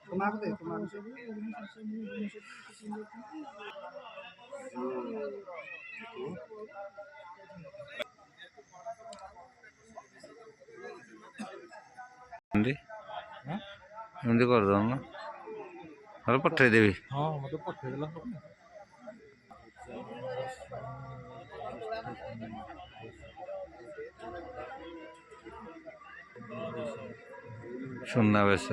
তোমার দে তোমার ଏମିତି କରିଦେଉନ ଘରେ ପଠେଇଦେବି। ହଁ ମୋତେ ପଠେଇଦେଲା ସୁନାବେଶ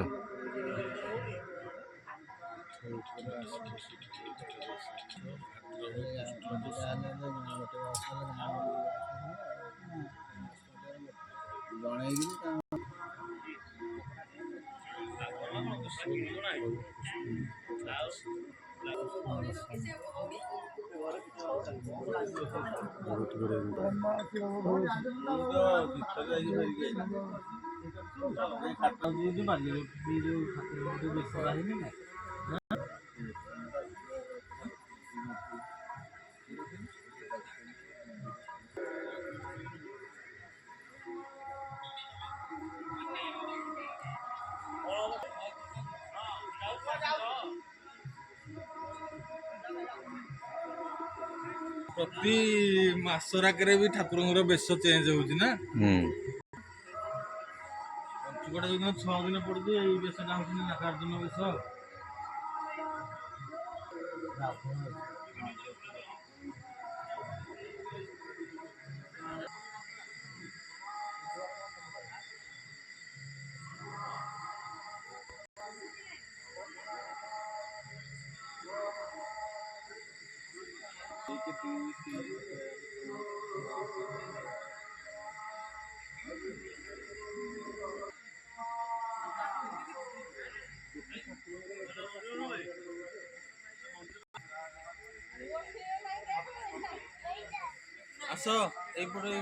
ପ୍ରତି ମାସରାକରେ ବି ଠାକୁରଙ୍କର ବେଶ ଚେଞ୍ଜ ହଉଛି ନା। ପଞ୍ଚୁକଟା ଯୋଉଦିନ 6 ଦିନ ପଡୁଛି ଏଇ ବେଶଟା ହଉଛି ନାଗାର୍ଜୁନ ବେଶ। ଆସ ଏଇପଟେ